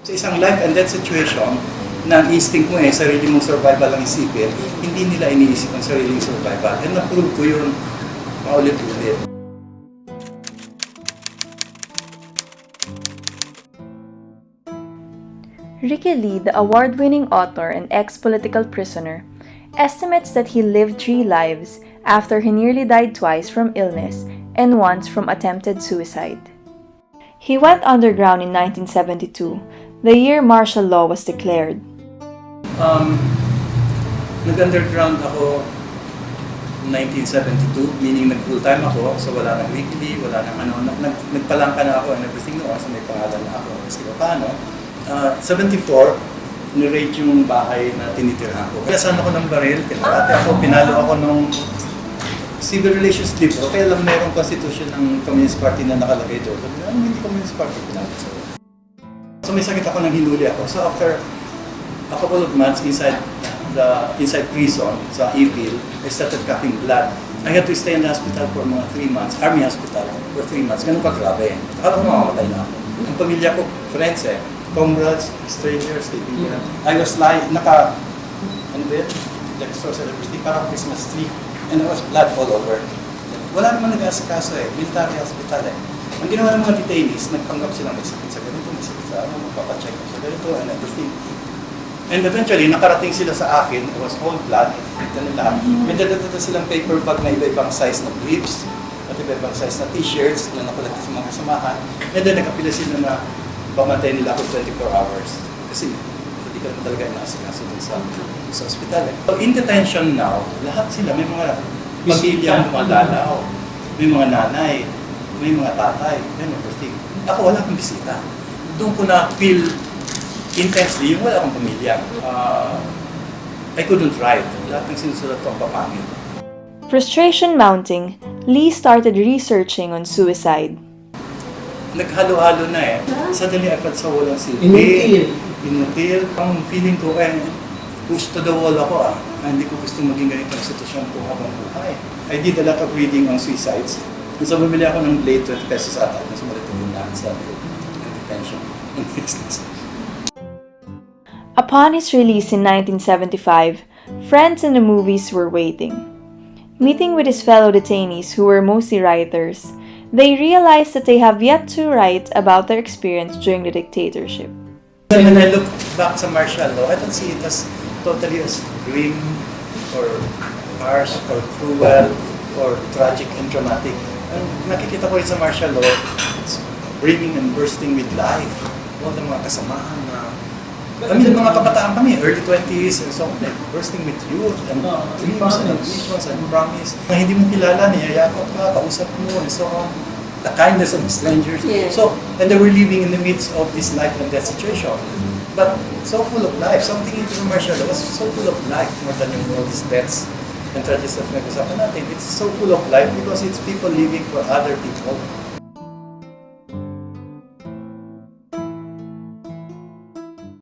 Sa isang life and death situation, na ang instinct mo sarili mong survival ang isipin, hindi nila iniisip ang sariling survival. And na-prove ko yun paulit-ulit. Ricky Lee, the award-winning author and ex-political prisoner, estimates that he lived 3 lives after he nearly died twice from illness and once from attempted suicide. He went underground in 1972, the year martial law was declared. Nag-underground ako 1972, meaning nag-full-time ako, so wala nang weekly, wala nang nagpalangka na ako and everything noon, so may pangalan na ako kasi paano. 74, ni-rate yung bahay na tinitirhan ko. Kaya saan ako ng baril, dati ako, pinalo ako nung civil relations libro, kaya lang mayroong constitution ng Communist Party na nakalagay doon. Hindi Communist Party, pinalo. So may sakit ako nang hinuli ako. So after a couple of months inside prison, sa Ipil, I started coughing blood. I had to stay in the hospital for mga 3 months, Army Hospital, for 3 months. Ganun ka grabe. Akala ko mamamatay na ako. Ang pamilya ko, friends comrades, strangers, kaibigan. I was like, like store celebrity, parang Christmas tree. And there was blood all over. Wala naman nag-asikaso military hospital Ang ginawa ng mga detainees, nagpanggap silang may sakit sa ganito, may sakit sa magpapacheck sa ganito, and everything. And eventually, nakarating sila sa akin, it was whole blood, ganun lahat. May dadadada silang paper bag na iba-ibang size na briefs, at iba-ibang size na t-shirts na nakulagay sa mga kasamahan. And then nagkapila sila na pamatay nila ako 24 hours. Kasi hindi ka naman talaga inaasikaso dun sa ospital So in detention now, lahat sila, may mga pamilyang dumadalaw, may mga nanay, may mga tatay, and everything. Ako wala akong bisita. Doon ko na-feel intensely yung wala akong pamilya. I couldn't write. Lahat ng sinusulat ko ang papangit. Frustration mounting, Lee started researching on suicide. Naghalo-halo na Suddenly I felt so walang silbi. Inutil. Ang feeling ko push to the wall ako hindi ko gusto maging ganitong sitwasyon ko habang buhay. I did a lot of reading on suicides. So bumili ako ng blade, 20 pesos ata. Mas malit din lahat sa detention and business. Upon his release in 1975, friends in the movies were waiting. Meeting with his fellow detainees who were mostly writers, they realized that they have yet to write about their experience during the dictatorship. When I look back sa martial law, I don't see it as totally as grim or harsh or cruel or tragic and dramatic. Ang nakikita ko rin sa martial law, it's brimming and bursting with life. All the mga kasamahan na mga kabataan kami, early 20s and so on, bursting with youth and dreams and ambitions and promise. Na hindi mo kilala, niyayakot ka, kausap mo and so on. The kindness of strangers. Yes. So, and they were living in the midst of this life and death situation. But so full of life. Something into the martial law was so full of life more than all these deaths and tragedies that nag-usapan natin. It's so full of life because it's people living for other people.